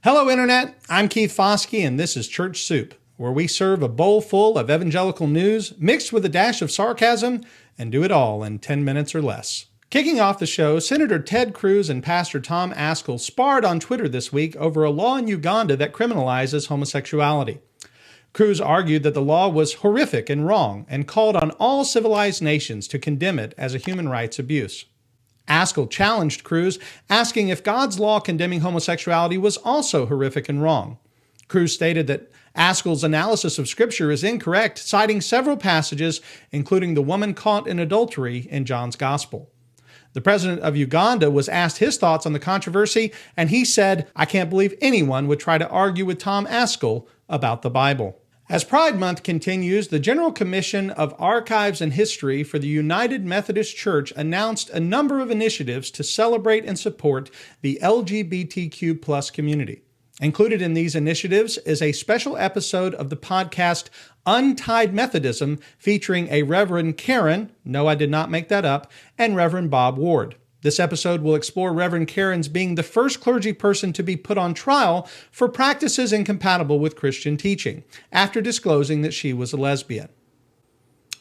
Hello, Internet. I'm Keith Foskey, and this is Church Soup, where we serve a bowl full of evangelical news mixed with a dash of sarcasm and do it all in 10 minutes or less. Kicking off the show, Senator Ted Cruz and Pastor Tom Ascol sparred on Twitter this week over a law in Uganda that criminalizes homosexuality. Cruz argued that the law was horrific and wrong and called on all civilized nations to condemn it as a human rights abuse. Ascol challenged Cruz, asking if God's law condemning homosexuality was also horrific and wrong. Cruz stated that Ascol's analysis of Scripture is incorrect, citing several passages, including the woman caught in adultery in John's Gospel. The president of Uganda was asked his thoughts on the controversy, and he said, "I can't believe anyone would try to argue with Tom Ascol about the Bible." As Pride Month continues, the General Commission of Archives and History for the UnTied Methodist Church announced a number of initiatives to celebrate and support the LGBTQ+ community. Included in these initiatives is a special episode of the podcast UnTied Methodism featuring a Reverend Karen, no, I did not make that up, and Reverend Bob Ward. This episode will explore Reverend Karen's being the first clergy person to be put on trial for practices incompatible with Christian teaching, after disclosing that she was a lesbian.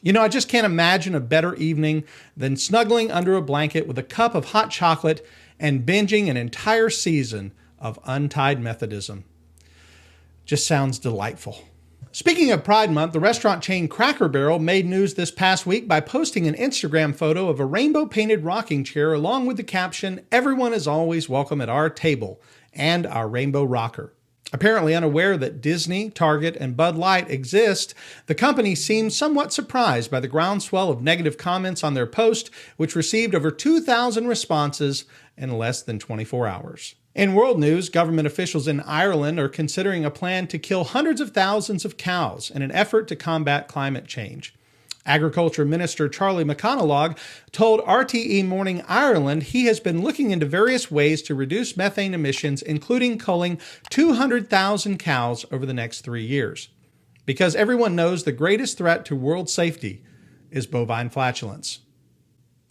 You know, I just can't imagine a better evening than snuggling under a blanket with a cup of hot chocolate and binging an entire season of UnTied Methodism. Just sounds delightful. Speaking of Pride Month, the restaurant chain Cracker Barrel made news this past week by posting an Instagram photo of a rainbow-painted rocking chair along with the caption, "Everyone is always welcome at our table," and our rainbow rocker. Apparently unaware that Disney, Target, and Bud Light exist, the company seemed somewhat surprised by the groundswell of negative comments on their post, which received over 2,000 responses in less than 24 hours. In world news, government officials in Ireland are considering a plan to kill hundreds of thousands of cows in an effort to combat climate change. Agriculture Minister Charlie McConaughey told RTE Morning Ireland he has been looking into various ways to reduce methane emissions, including culling 200,000 cows over the next 3 years. Because everyone knows the greatest threat to world safety is bovine flatulence.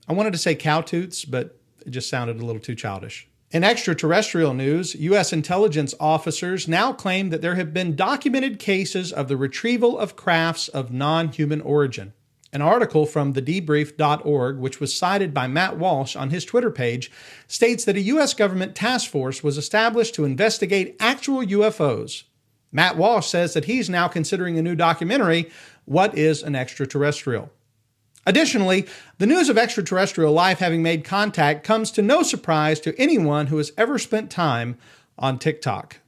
I wanted to say cow toots, but it just sounded a little too childish. In extraterrestrial news, U.S. intelligence officers now claim that there have been documented cases of the retrieval of crafts of non-human origin. An article from thedebrief.org, which was cited by Matt Walsh on his Twitter page, states that a U.S. government task force was established to investigate actual UFOs. Matt Walsh says that he's now considering a new documentary, What is an Extraterrestrial? Additionally, the news of extraterrestrial life having made contact comes to no surprise to anyone who has ever spent time on TikTok.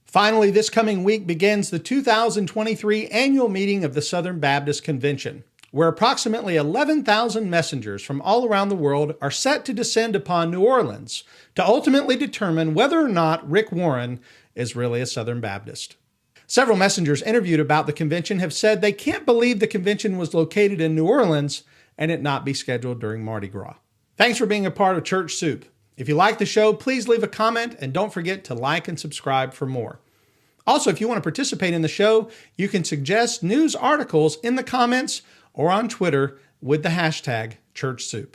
Finally, this coming week begins the 2023 annual meeting of the Southern Baptist Convention, where approximately 11,000 messengers from all around the world are set to descend upon New Orleans to ultimately determine whether or not Rick Warren is really a Southern Baptist. Several messengers interviewed about the convention have said they can't believe the convention was located in New Orleans and it not be scheduled during Mardi Gras. Thanks for being a part of Church Soup. If you like the show, please leave a comment and don't forget to like and subscribe for more. Also, if you want to participate in the show, you can suggest news articles in the comments or on Twitter with the hashtag ChurchSoup.